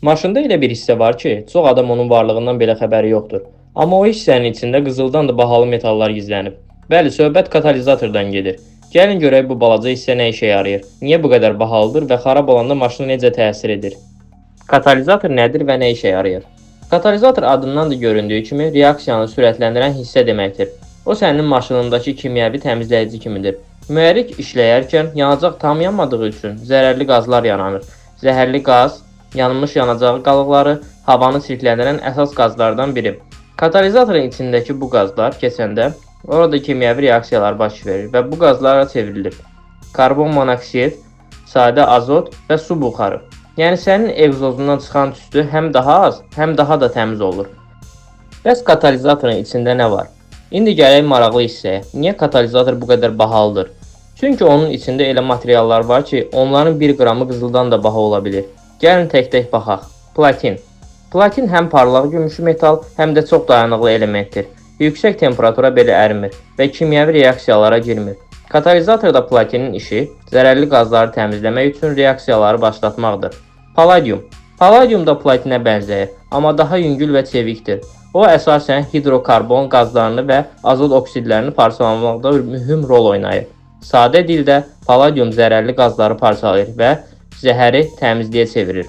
Maşında elə bir hissə var ki, çox adam onun varlığından belə xəbəri yoxdur. Amma o hissənin içində qızıldan da bahalı metallar gizlənib. Bəli, söhbət katalizatordan gedir. Gəlin görək bu balaca hissə nə işə yarayır, niyə bu qədər bahalıdır və xarab olanda maşına necə təsir edir. Katalizator nədir və nə işə yarayır? Katalizator adından da göründüyü kimi reaksiyanı sürətləndirən hissə deməkdir. O sənin maşınındakı kimyəvi təmizləyici kimidir. Mühərrik işləyərkən yanacaq tam yanmadığı üçün zərərli qazlar yaranır. Zəhərli qaz yanmış yanacaq qalıqları havanı çirkləndirən əsas qazlardan biri. Katalizatorun içindəki bu qazlar keçəndə orada kimyəvi reaksiyalar baş verir və bu qazlara çevrilir. Karbon monoksid, sadə azot və su buxarı. Yəni sənin egzozundan çıxan tüstü həm daha az, həm daha da təmiz olur. Bəs katalizatorun içində nə var? İndi gələk maraqlı hissəyə. Niyə katalizator bu qədər bahalıdır? Çünki onun içində elə materiallar var ki, onların 1 qramı qızıldan da baha ola bilir. Gəlin tək-tək baxaq. Platin. Platin həm parlaq gümüşü metal, həm də çox dayanıqlı elementdir. Yüksək temperatura belə ərimir və kimyəvi reaksiyalara girmir. Katalizatorda platinin işi zərərli qazları təmizləmək üçün reaksiyaları başlatmaqdır. Palladium. Palladium da platinə bənzəyir, amma daha yüngül və çevikdir. O əsasən hidrokarbon qazlarını və azot oksidlərini parçalamaqda mühüm rol oynayır. Sadə dildə palladium zərərli qazları parçalayır və zəhəri təmizliyə çevirir.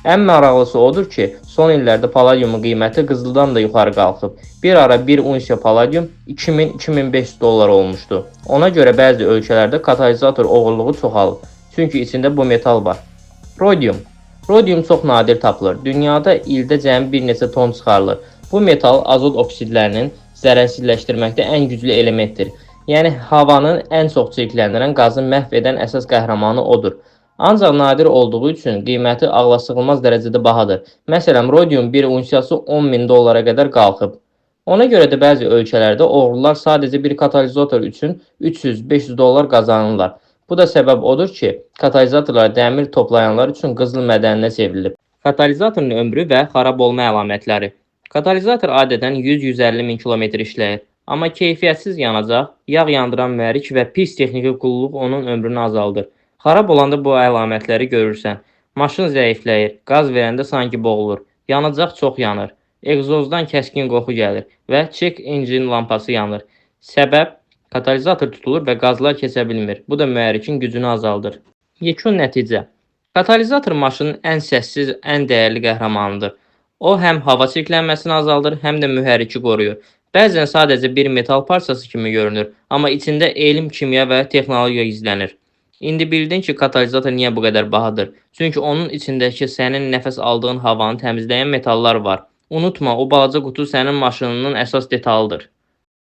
Ən maraqlısı odur ki, son illərdə palladiumun qiyməti qızıldan da yuxarı qalxıb. Bir ara 1 unsiya palladium 2000-2500 dollar olmuşdu. Ona görə bəzi ölkələrdə katalizator oğurluğu çoxalıb, çünki içində bu metal var. Rodium. Rodium çox nadir tapılır. Dünyada ildə cəmi bir neçə ton çıxarılır. Bu metal azot oksidlərinin zərərsizləşdirməkdə ən güclü elementdir. Yəni havanın ən çox çirkləndirən qazı məhv edən əsas qəhrəmanı odur. Ancaq nadir olduğu üçün qiyməti ağlasığılmaz dərəcədə bahadır. Məsələn, rodium 1 unsiyası 10.000 dollara qədər qalxıb. Ona görə də bəzi ölkələrdə oğrular sadəcə bir katalizator üçün 300-500 dollar qazanırlar. Bu da səbəb odur ki, katalizatorlar dəmir toplayanlar üçün qızıl mədəninə çevrilib. Katalizatorun ömrü və xarab olma əlamətləri. Katalizator adətən 100-150 min kilometr işləyir. Amma keyfiyyətsiz yanacaq, yağ yandıran mühərrik və pis texniki qulluq onun ömrünü azaldır. Xarab olanda bu əlamətləri görürsən. Maşın zəifləyir, qaz verəndə sanki boğulur, yanacaq çox yanır, egzozdan kəskin qoxu gəlir və check engine lampası yanır. Səbəb, katalizator tutulur və qazlar keçə bilmir. Bu da mühərrikin gücünü azaldır. Yekun nəticə. Katalizator maşının ən səssiz, ən dəyərli qəhrəmanıdır. O həm hava çirklənməsini azaldır, həm də mühərriki qoruyur. Bəzən sadəcə bir metal parçası kimi görünür, amma içində elm, kimya və texnologiya gizlənir. İndi bildin ki, katalizator niyə bu qədər bahadır? Çünki onun içindəki sənin nəfəs aldığın havanı təmizləyən metallar var. Unutma, o balaca qutu sənin maşınının əsas detalıdır.